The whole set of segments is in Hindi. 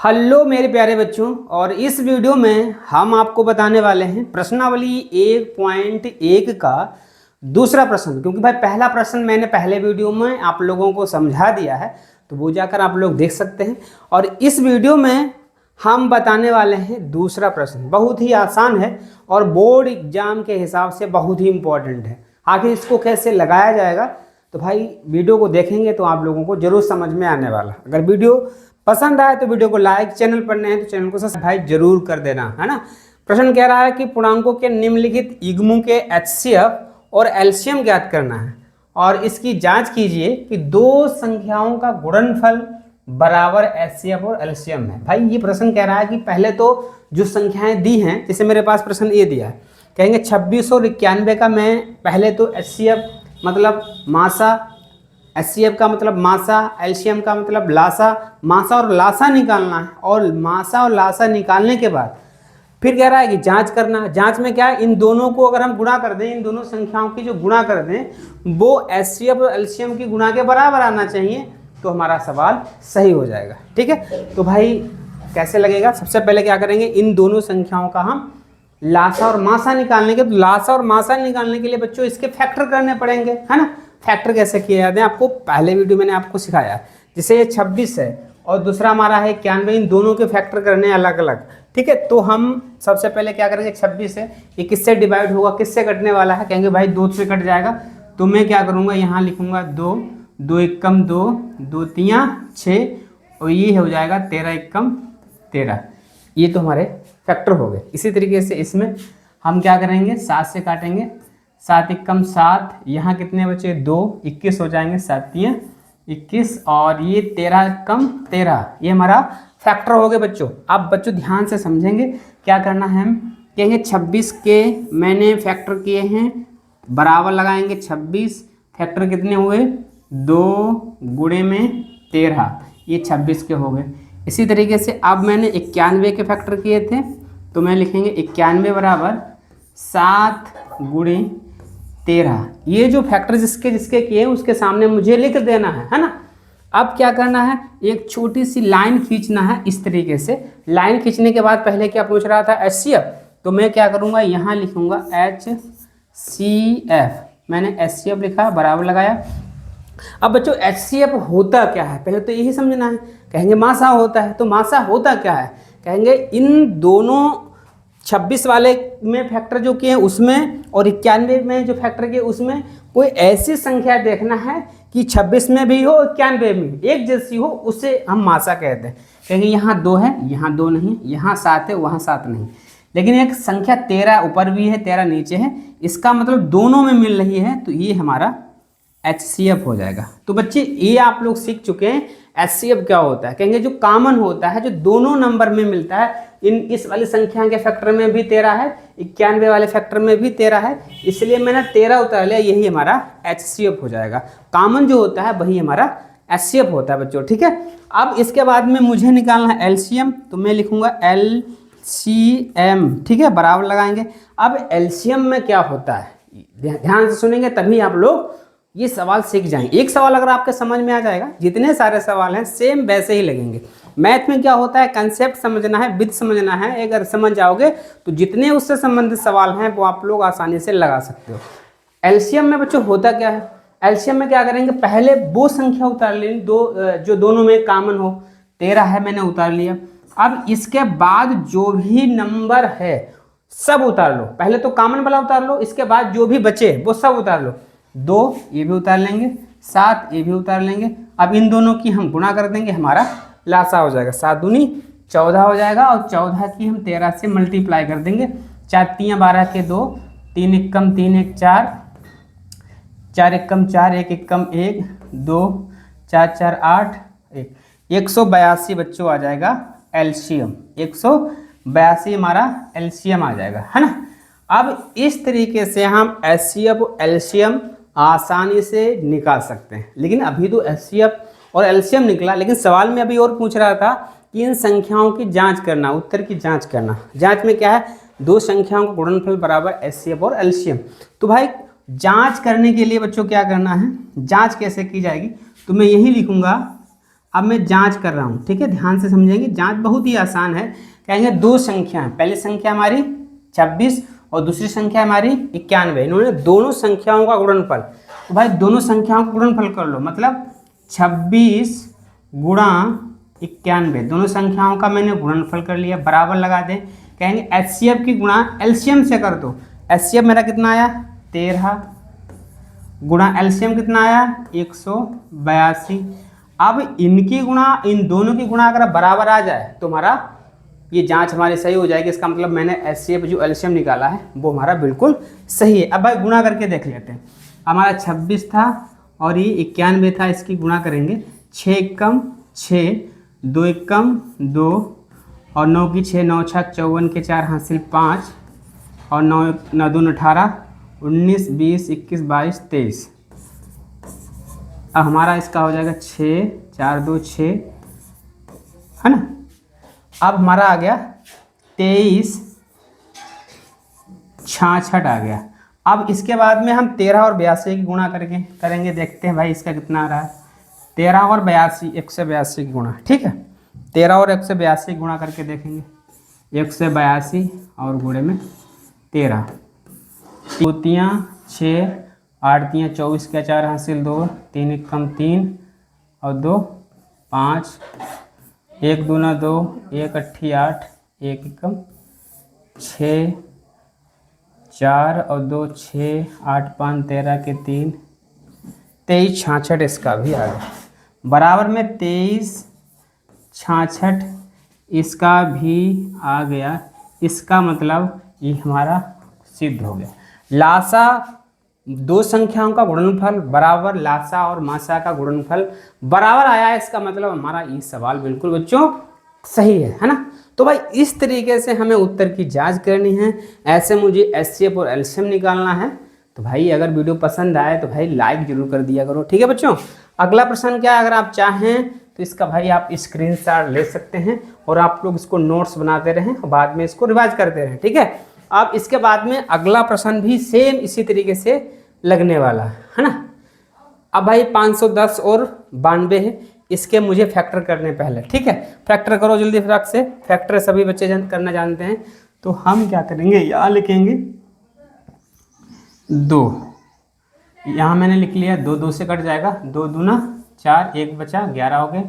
हेलो मेरे प्यारे बच्चों, और इस वीडियो में हम आपको बताने वाले हैं प्रश्नावली 1.1 का दूसरा प्रश्न। क्योंकि भाई पहला प्रश्न मैंने पहले वीडियो में आप लोगों को समझा दिया है, तो वो जाकर आप लोग देख सकते हैं। और इस वीडियो में हम बताने वाले हैं दूसरा प्रश्न। बहुत ही आसान है और बोर्ड एग्जाम के हिसाब से बहुत ही इम्पोर्टेंट है। आखिर इसको कैसे लगाया जाएगा, तो भाई वीडियो को देखेंगे तो आप लोगों को जरूर समझ में आने वाला। अगर वीडियो पसंद आए तो वीडियो को लाइक, चैनल पर नए हैं तो चैनल को सब्सक्राइब जरूर कर देना, है ना। प्रश्न कह रहा है कि पूर्णांकों के निम्नलिखित युग्मों के एचसीएफ और एलसीएम ज्ञात करना है, और इसकी जांच कीजिए कि दो संख्याओं का गुणनफल बराबर एचसीएफ और एलसीएम है। भाई ये प्रश्न कह रहा है कि पहले तो जो संख्याएं दी हैं, जैसे मेरे पास प्रश्न ये दिया है, कहेंगे 26 और 91 का मैं पहले तो एचसीएफ मतलब मासा, एचसीएफ का मतलब मासा, एलसीएम का मतलब लासा, मासा और लासा निकालना है। और मासा और लासा निकालने के बाद फिर कह रहा है कि जांच करना। जांच में क्या है, इन दोनों को अगर हम गुणा कर दें, इन दोनों संख्याओं की जो गुणा कर दें वो एचसीएफ और एलसीएम की गुणा के बराबर आना चाहिए, तो हमारा सवाल सही हो जाएगा। ठीक है, तो भाई कैसे लगेगा, सबसे पहले क्या करेंगे, इन दोनों संख्याओं का हम लासा और मासा निकालने के, तो लासा और मासा निकालने के लिए बच्चों इसके फैक्टर करने पड़ेंगे, है ना। फैक्टर कैसे किए जाते हैं आपको पहले वीडियो मैंने आपको सिखाया। जैसे ये 26 है और दूसरा हमारा है 91, इन दोनों के फैक्टर करने अलग अलग। ठीक है, तो हम सबसे पहले क्या करेंगे, 26 है, ये किससे डिवाइड होगा, किससे कटने वाला है, कहेंगे भाई 2 से कट जाएगा। तो मैं क्या करूँगा, यहाँ लिखूँगा 2, 2 एकम 2, 2 तियाँ 6, और ये हो जाएगा 13 एकम 13। ये तो हमारे फैक्टर हो गए। इसी तरीके से इसमें हम क्या करेंगे, 7 से काटेंगे, 7 एकम 7, यहाँ कितने बचे 2, 21 हो जाएंगे, 7 तियाँ 21, और ये 13 एकम 13, ये हमारा फैक्टर हो गए बच्चों। अब बच्चों ध्यान से समझेंगे क्या करना है। हम कहेंगे 26 के मैंने फैक्टर किए हैं, बराबर लगाएंगे 26, फैक्टर कितने हुए 2 गुणे में 13, ये 26 के हो गए। इसी तरीके से अब मैंने 91 के फैक्टर किए थे, तो मैं लिखेंगे 91 बराबर 7 गुणे 13। ये जो फैक्टर जिसके जिसके किए उसके सामने मुझे लिख देना है ना। अब क्या करना है, एक छोटी सी लाइन खींचना है इस तरीके से। लाइन खींचने के बाद पहले क्या पूछ रहा था, एचसीएफ, तो मैं क्या करूँगा, यहाँ लिखूँगा HCF। मैंने HCF लिखा, बराबर लगाया। अब बच्चों HCF होता क्या है, पहले तो यही समझना है। कहेंगे मासा होता है, तो मासा होता क्या है, कहेंगे इन दोनों 26 वाले में फैक्टर जो किए उसमें और 91 में जो फैक्टर किए उसमें कोई ऐसी संख्या देखना है कि 26 में भी हो, 91 में एक जैसी हो, उसे हम मासा कहते हैं। कहेंगे यहाँ 2 है, यहाँ 2 नहीं, यहाँ 7 है, वहाँ 7 नहीं, लेकिन एक संख्या 13 ऊपर भी है, 13 नीचे है, इसका मतलब दोनों में मिल रही है, तो ये हमारा HCF हो जाएगा। तो बच्चे ये आप लोग सीख चुके हैं HCF क्या होता है। कहेंगे जो कॉमन होता है, जो दोनों नंबर में मिलता है, इस वाली संख्या के फैक्टर में भी 13 है, 91 वाले फैक्टर में भी 13 है, इसलिए मैंने 13 उतार लिया, यही हमारा HCF हो जाएगा। कॉमन जो होता है वही हमारा HCF होता है बच्चों। ठीक है, अब इसके बाद में मुझे निकालना है LCM, तो मैं लिखूंगा LCM। ठीक है, बराबर लगाएंगे। अब LCM में क्या होता है, ध्यान से सुनेंगे तभी आप लोग ये सवाल सीख जाएंगे। एक सवाल अगर आपके समझ में आ जाएगा, जितने सारे सवाल हैं सेम वैसे ही लगेंगे। मैथ में क्या होता है, कंसेप्ट समझना है, विध समझना है। अगर समझ जाओगे तो जितने उससे संबंधित सवाल हैं वो आप लोग आसानी से लगा सकते हो। एलसीएम में बच्चों होता क्या है, एलसीएम में क्या करेंगे, पहले वो संख्या उतार लेंगे जो दोनों में कॉमन हो। 13 है, मैंने उतार लिया। अब इसके बाद जो भी नंबर है सब उतार लो। पहले तो कॉमन वाला उतार लो, इसके बाद जो भी बचे वो सब उतार लो। 2 ये भी उतार लेंगे, 7 ये भी उतार लेंगे। अब इन दोनों की हम गुणा कर देंगे, हमारा लासा हो जाएगा, 7 दूनी 14 हो जाएगा, और 14 की हम 13 से मल्टीप्लाई कर देंगे। 4 तियाँ 12 के 2, 3 एकम 3 1 4, 4 एकम 4, 1 एकम 1, 2 4 4 8 1, 182 बच्चों आ जाएगा एलसीएम। 182 हमारा एलसीएम आ जाएगा, है ना। अब इस तरीके से हम HCF और LCM आसानी से निकाल सकते हैं। लेकिन अभी तो HCF और LCM निकला, लेकिन सवाल में अभी और पूछ रहा था कि इन संख्याओं की जांच करना, उत्तर की जांच करना। जांच में क्या है, दो संख्याओं का गुणनफल बराबर HCF और LCM। तो भाई जांच करने के लिए बच्चों क्या करना है, जांच कैसे की जाएगी, तो मैं यही लिखूंगा अब मैं जांच कर रहा हूँ, ठीक है, ध्यान से समझेंगे। जांच बहुत ही आसान है। कहेंगे दो संख्या, पहली संख्या हमारी 26 और दूसरी संख्या हमारी 91, इन्होंने दोनों संख्याओं का गुणनफल, तो भाई दोनों संख्याओं का गुणनफल कर लो, मतलब 26 गुणा 91, दोनों संख्याओं का मैंने गुणनफल कर लिया, बराबर लगा दें। कहेंगे HCF की गुणा एलसीएम से कर दो। HCF मेरा कितना आया 13 गुणा एलसीएम कितना आया 182। अब इनकी गुणा, इन दोनों की गुणा अगर बराबर आ जाए तो हमारा ये जांच हमारी सही हो जाएगी। इसका मतलब मैंने HCF जो एलसीएम निकाला है वो हमारा बिल्कुल सही है। अब भाई गुणा करके देख लेते हैं। हमारा 26 था और ये 91 था, इसकी गुणा करेंगे। 6 एकम 6, 2 एकम 2 और 9 की 6, 9 छक 54 के 4 हासिल 5 और 9 9 2 18, 19 20 21 22 23। अब हमारा इसका हो जाएगा 6 4 2 6, है ना। अब हमारा आ गया 23 66 आ गया। अब इसके बाद में हम 13 और 82 की गुणा करके करेंगे, देखते हैं भाई इसका कितना आ रहा है। 13 और 82, 182 की गुणा, ठीक है। 13 और 182 की गुणा करके देखेंगे। 182 और गुणे में 13, 2 तियाँ 6, 8 तियाँ 24 के 4 हासिल 2, 3 एकम 3 और 2 5, 1 दूना 2, 1 अट्ठी 8, 1 एकम 6, 4 और 2 6, 8 5 13 के 3, 23 66 इसका भी आ गया। बराबर में 23 66 इसका भी आ गया। इसका मतलब ये हमारा सिद्ध हो गया। लासा दो संख्याओं का गुणनफल बराबर लासा और मासा का गुणनफल बराबर आया है, इसका मतलब हमारा ये सवाल बिल्कुल बच्चों सही है ना। तो भाई इस तरीके से हमें उत्तर की जांच करनी है। ऐसे मुझे HCF और एलसीएम निकालना है। तो भाई अगर वीडियो पसंद आए तो भाई लाइक जरूर कर दिया करो, ठीक है बच्चों। अगला प्रश्न क्या है, अगर आप चाहें तो इसका भाई आप स्क्रीनशॉट ले सकते हैं और आप लोग इसको नोट्स बनाते रहें और बाद में इसको रिवाइज करते रहें, ठीक है। अब इसके बाद में अगला प्रश्न भी सेम इसी तरीके से लगने वाला है ना। अब भाई 510 और 92 है, इसके मुझे फैक्टर करने पहले, ठीक है। फैक्टर करो जल्दी फटाक से, फैक्टर सभी बच्चे करना जानते हैं। तो हम क्या करेंगे, यहाँ लिखेंगे 2, यहाँ मैंने लिख लिया 2, 2 से कट जाएगा, 2 दूना 4, 1 बचा 11 हो गए,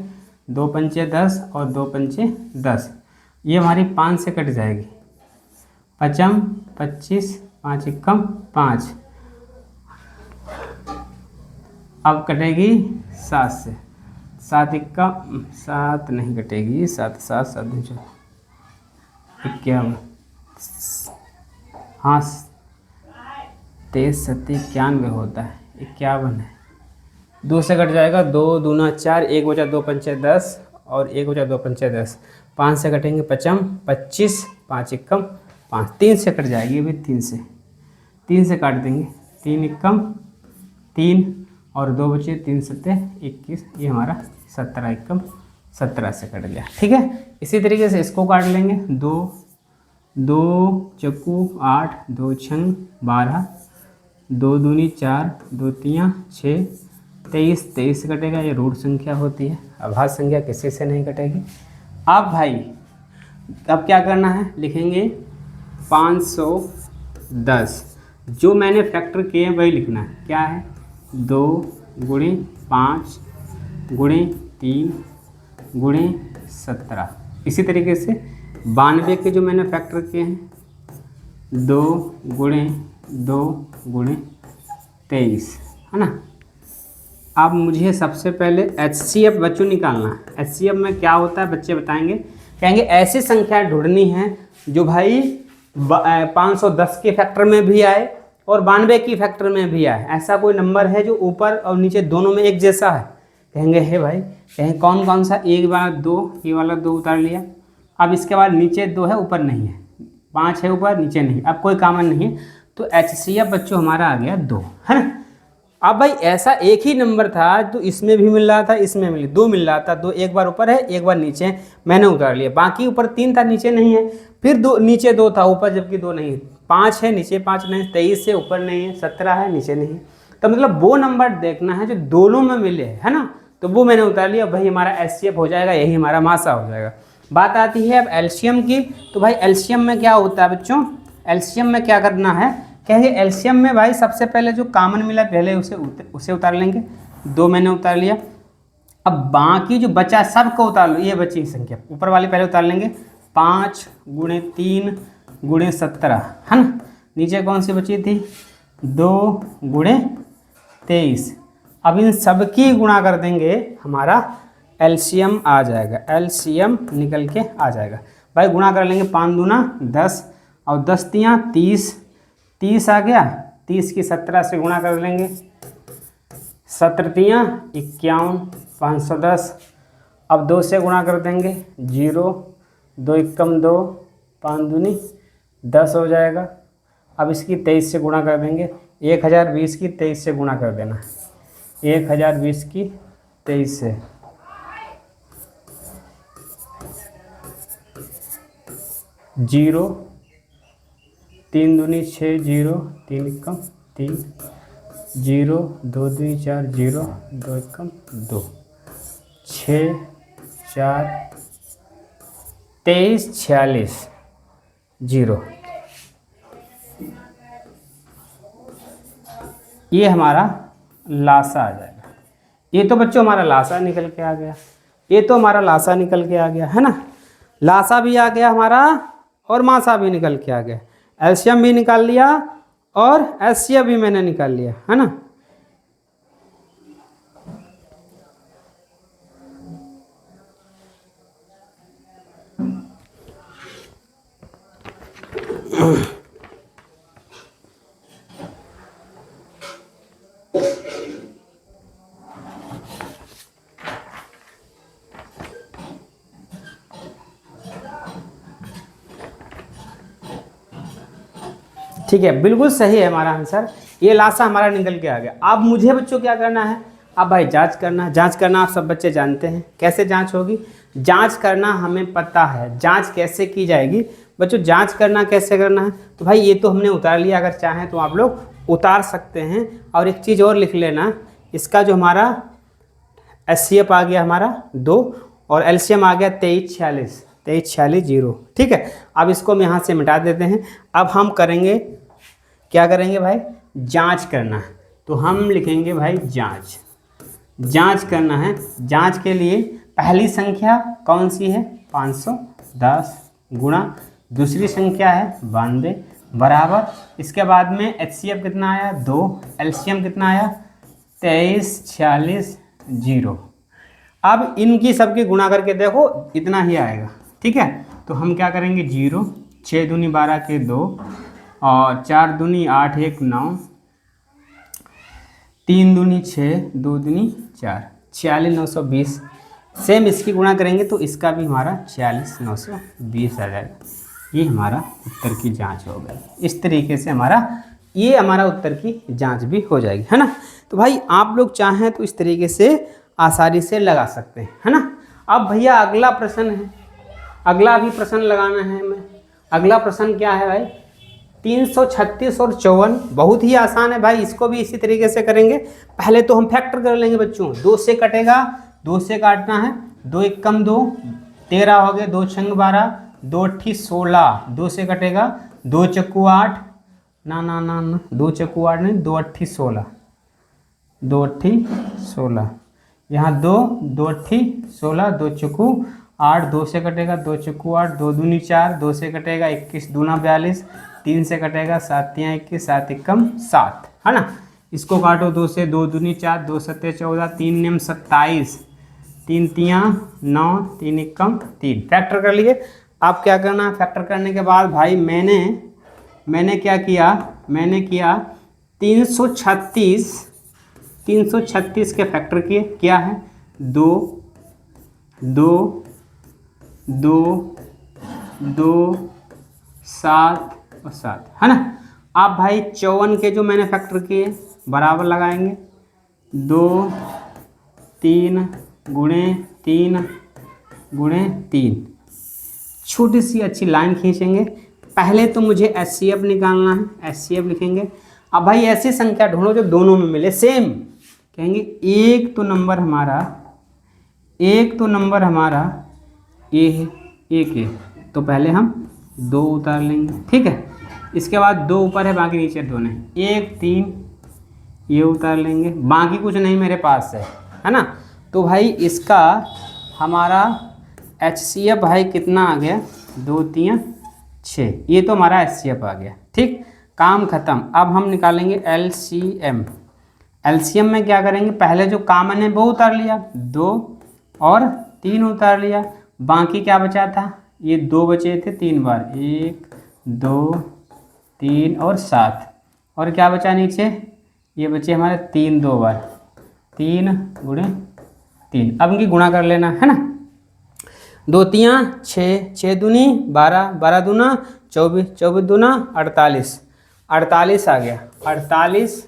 2 पंचे 10 और 2 पंचे 10, ये हमारी 5 से कट जाएगी, 5 25, 5 एकम 5, अब कटेगी 7 से, 7 एकम 7 नहीं कटेगी, 7 7 7 51, हाँ 23 7 91 होता है, 51 है, 2 से कट जाएगा, 2 दूना 4, 1 बचा 2 पंचे 10 और 1 बचा 2 पंचे 10, 5 से कटेंगे 5 25, 5 एकम 5, 3 से कट जाएगी अभी, 3 से काट देंगे, 3 एकम 3 और 2 बचे, 3 7 21, ये हमारा 17 एकम 17 से कट गया, ठीक है। इसी तरीके से इसको काट लेंगे, 2 चक्कू 8, 2 छंग 12, 2 दूनी 4, 2 तियाँ 6, 23 से कटेगा, ये रूट संख्या होती है, अभाज्य संख्या किसी से नहीं कटेगी। अब भाई अब क्या करना है, लिखेंगे 510, जो मैंने फैक्टर किए वही लिखना है, क्या है 2 गुणे 5 गुणे 3 गुणे 17। इसी तरीके से 92 के जो मैंने फैक्टर किए हैं 2 गुणे 2 गुणे 23, है ना। अब मुझे सबसे पहले HCF बच्चों निकालना है। HCF में क्या होता है बच्चे बताएंगे, कहेंगे ऐसी संख्या ढूंढनी है जो भाई 510 के फैक्टर में भी आए और 92 की फैक्टर में भी आए। ऐसा कोई नंबर है जो ऊपर और नीचे दोनों में एक जैसा है, कहेंगे है भाई। कहेंगे कौन कौन सा, एक वाला 2, ये वाला 2 उतार लिया। अब इसके बाद नीचे 2 है ऊपर नहीं है, 5 है ऊपर नीचे नहीं, अब कोई कॉमन नहीं है, तो HCF बच्चों हमारा आ गया 2, है ना। अब भाई ऐसा एक ही नंबर था तो इसमें भी मिल रहा था, इसमें मिल 2 मिल रहा था, 2 एक बार ऊपर है एक बार नीचे है, मैंने उतार लिया। बाकी ऊपर 3 था नीचे नहीं है, फिर 2 नीचे 2 था ऊपर जबकि 2 नहीं है, 5 है नीचे 5 नहीं, 23 से ऊपर नहीं है, 17 है नीचे नहीं है। तो मतलब वो नंबर देखना है जो दोनों में मिले, है ना। तो वो मैंने उतार लिया। भाई हमारा HCF हो जाएगा, यही हमारा मासा हो जाएगा। बात आती है अब एलसीएम की। तो भाई एलसीएम में क्या होता है बच्चों, एलसीएम में क्या करना है, कहेंगे एलसीएम में भाई सबसे पहले जो कॉमन मिला पहले उसे उतार लेंगे। 2 मैंने उतार लिया। अब बाकी जो बचा सबको उतार लो, ये बची संख्या ऊपर वाली पहले उतार लेंगे। 5 × 3 × 17 है ना। नीचे कौन सी बची थी, 2 × 23। अब इन सब की गुणा कर देंगे, हमारा एलसीएम आ जाएगा, एलसीएम निकल के आ जाएगा। भाई गुणा कर लेंगे, 5 दूना 10 और 10 तियाँ 30, 30 आ गया। 30 की 17 से गुणा कर लेंगे, 17 तियाँ 51, 510। अब 2 से गुणा कर देंगे, 0, 2 एकम 2, 5 दूनी 10 हो जाएगा। अब इसकी 23 से गुणा कर देंगे, 1020 की 23 से गुणा कर देना, 1020 की 23 से। 0, 3 दूनी 6, 0, 3 एकम 3, 0, 2 दूनी 4, 0, 2 एकम 2, 6, 4, 23, 46, 0। ये हमारा लासा आ जाएगा। ये तो बच्चों हमारा लासा निकल के आ गया, ये तो हमारा लासा निकल के आ गया है ना। लासा भी आ गया हमारा और मासा भी निकल के आ गया। एलसीएम भी निकाल लिया और एचसीएफ भी मैंने निकाल लिया है ना। ठीक है, बिल्कुल सही है हमारा आंसर। ये लासा हमारा निकल के आ गया। अब मुझे बच्चों क्या करना है, अब भाई जांच करना है। जांच करना आप सब बच्चे जानते हैं कैसे जांच होगी। जांच करना हमें पता है, जांच कैसे की जाएगी बच्चों। जांच करना कैसे करना है, तो भाई ये तो हमने उतार लिया, अगर चाहें तो आप लोग उतार सकते हैं। और एक चीज़ और लिख लेना, इसका जो हमारा HCF आ गया हमारा 2 और LCM आ गया 23 46, 0। ठीक है, अब इसको हम यहाँ से मिटा देते हैं। अब हम करेंगे, क्या करेंगे भाई, जांच करना है। तो हम लिखेंगे भाई जांच, जांच करना है। जांच के लिए पहली संख्या कौन सी है, 510 गुणा दूसरी संख्या है 92 बराबर, इसके बाद में HCF कितना आया 2, LCM कितना आया 23 46 0। अब इनकी सबकी गुणा करके देखो इतना ही आएगा। ठीक है, तो हम क्या करेंगे 0, 6 दूनी 12 के 2 और 4 दूनी 8 1 9, 3 दूनी 6, 2 दूनी 4, 46 920। सेम इसकी गुणा करेंगे तो इसका भी हमारा 46 920 आ जाएगा। ये हमारा उत्तर की जांच हो गई। इस तरीके से ये हमारा उत्तर की जांच भी हो जाएगी, है ना। तो भाई आप लोग चाहें तो इस तरीके से आसानी से लगा सकते हैं, है ना। अब भैया अगला प्रश्न है, अगला भी प्रश्न लगाना है हमें। अगला प्रश्न क्या है भाई, 336 और 54। बहुत ही आसान है भाई, इसको भी इसी तरीके से करेंगे। पहले तो हम फैक्टर कर लेंगे बच्चों, 2 से कटेगा, 2 से काटना है, 2 एकम 2 13 हो गए, 2 छंग 12, 2 अट्ठी 16, 2 से कटेगा, 2 चक्कू 8 ना ना ना ना 2 चक्कू 8 नहीं, 2 अट्ठी 16, 2 अट्ठी 16, यहाँ 2 2 अट्ठी 16, 2 चक्कू 8, 2 से कटेगा, 2 चक्कू 8, 2 दूनी 4, 2 से कटेगा 21 दूना 42, 3 से कटेगा 7 तियाँ 21, 7 एकम 7, है ना। इसको काटो 2 से, 2 दूनी 4, 2 सत्ते 14, 3 नियम 27, 3 तियाँ 9, 3 एकम 3। फैक्टर कर लिए। अब क्या करना, फैक्टर करने के बाद भाई मैंने क्या किया, मैंने किया 336 के फैक्टर किए, क्या है 2 2 2 2 7 और 7, है ना। आप भाई 54 के जो मैंने फैक्टर किए बराबर लगाएंगे, 2 3 गुणे 3 गुणे 3, छोटी सी अच्छी लाइन खींचेंगे। पहले तो मुझे HCF निकालना है, HCF लिखेंगे। अब भाई ऐसी संख्या ढूंढो जो दोनों में मिले सेम। कहेंगे एक तो नंबर हमारा एक तो नंबर हमारा ए है, एक ए, तो पहले हम 2 उतार लेंगे, ठीक है। इसके बाद 2 ऊपर है, बाकी नीचे 2 नहीं, 1 3 ये उतार लेंगे, बाकी कुछ नहीं मेरे पास है ना। तो भाई इसका हमारा HCF भाई कितना आ गया, 2 3 6, ये तो हमारा HCF आ गया, ठीक, काम खत्म। अब हम निकालेंगे LCM। LCM में क्या करेंगे, पहले जो कॉमन है वो उतार लिया, 2 और 3 उतार लिया, बाकी क्या बचा था, ये 2 बचे थे 3 बार, 1 2 3 और 7, और क्या बचा नीचे, ये बचे हमारे 3 2 बार, 3 गुणे 3। अब इनकी गुणा कर लेना है ना, 2 3 6, 6 दूनी 12, 12 दूना 24, 24 दूना 48, 48 आ गया। 48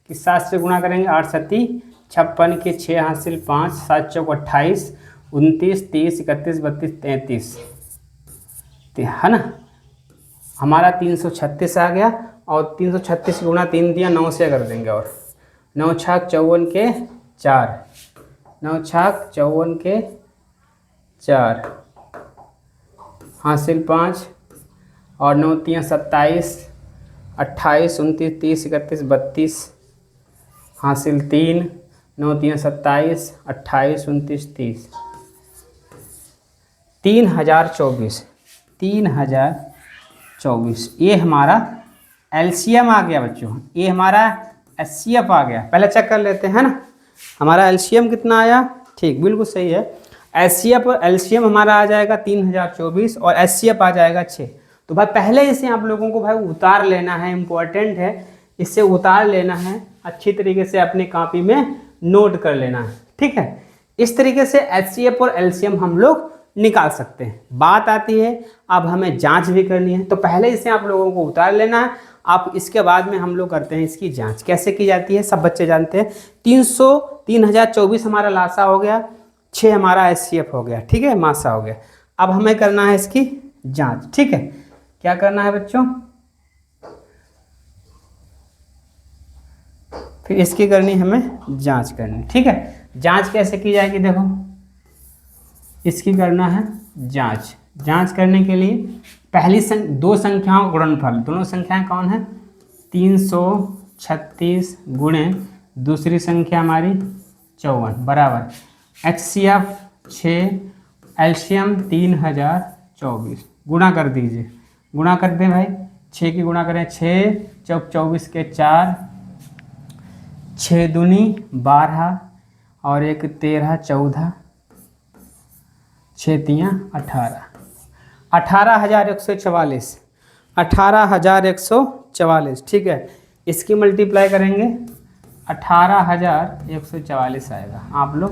की 7 से गुणा करेंगे, 8 7 56 के 6 हासिल 5, 7 चौक 28, 29 30 31 32 33, है ना, हमारा 336 आ गया। और 336 गुणा 3 दिया, 9 से कर देंगे, और 9 छाक 54 के 4, 9 छाक 54 के 4 हासिल 5, और 9 3 27, 28 29 30 31 32 हासिल 3, 9 3 27, 28 29 30, 3024, 3024, ये हमारा LCM आ गया बच्चों, ये हमारा HCF आ गया। पहले चेक कर लेते हैं ना, हमारा LCM कितना आया, ठीक बिल्कुल सही है। HCF और LCM हमारा आ जाएगा 3024 और HCF आ जाएगा 6। तो भाई पहले इसे आप लोगों को भाई उतार लेना है, इम्पोर्टेंट है, इससे उतार लेना है, अच्छी तरीके से अपनी कॉपी में नोट कर लेना है, ठीक है। इस तरीके से HCF और LCM हम लोग निकाल सकते हैं। बात आती है अब हमें जांच भी करनी है, तो पहले इसे आप लोगों को उतार लेना है, आप इसके बाद में हम लोग करते हैं इसकी जांच कैसे की जाती है, सब बच्चे जानते हैं। 3024 हमारा लासा हो गया, 6 हमारा HCF हो गया, ठीक है, मासा हो गया। अब हमें करना है इसकी जांच, ठीक है। क्या करना है बच्चों, फिर इसकी करनी हमें जांच करनी, ठीक है। जांच कैसे की जाएगी, देखो इसकी करना है जांच। जांच करने के लिए पहली दो संख्याओं का गुणनफल, दोनों संख्याएं कौन है, 336 गुणे दूसरी संख्या हमारी 54 बराबर HCF 6, LCM 3024, गुणा कर दीजिए, गुणा कर दें भाई, 6 की गुणा करें, 6 चौक 24 के 4, 6 दूनी 12 और 1 13 14, 6 3 18, 18,144, 18,144, ठीक है। इसकी मल्टीप्लाई करेंगे 18,144 आएगा, आप लोग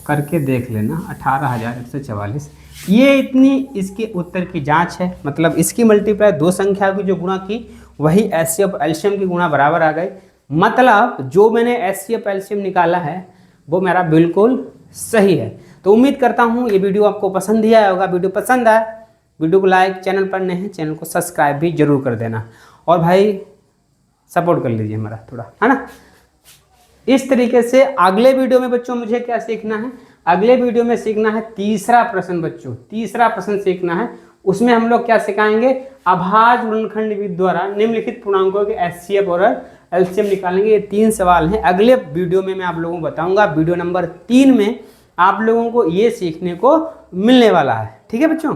करके देख लेना, 18,144। ये इतनी इसके उत्तर की जांच है, मतलब इसकी मल्टीप्लाई दो संख्या की जो गुणा की वही HCF LCM की गुणा बराबर आ गई, मतलब जो मैंने HCF LCM निकाला है वो मेरा बिल्कुल सही है। तो उम्मीद करता हूँ ये वीडियो आपको पसंद ही आया होगा। वीडियो पसंद आए वीडियो को लाइक, चैनल पर नए हैं चैनल को सब्सक्राइब भी जरूर कर देना, और भाई सपोर्ट कर लीजिए हमारा थोड़ा, है ना। इस तरीके से अगले वीडियो में बच्चों मुझे क्या सीखना है, अगले वीडियो में सीखना है तीसरा प्रश्न बच्चों, तीसरा प्रश्न सीखना है। उसमें हम लोग क्या सिखाएंगे, अभाज्य गुणनखंड विधि द्वारा निम्नलिखित पूर्णांकों के HCF और LCM निकालेंगे। ये 3 सवाल हैं, अगले वीडियो में मैं आप लोगों को बताऊंगा। वीडियो नंबर 3 में आप लोगों को ये सीखने को मिलने वाला है, ठीक है बच्चों।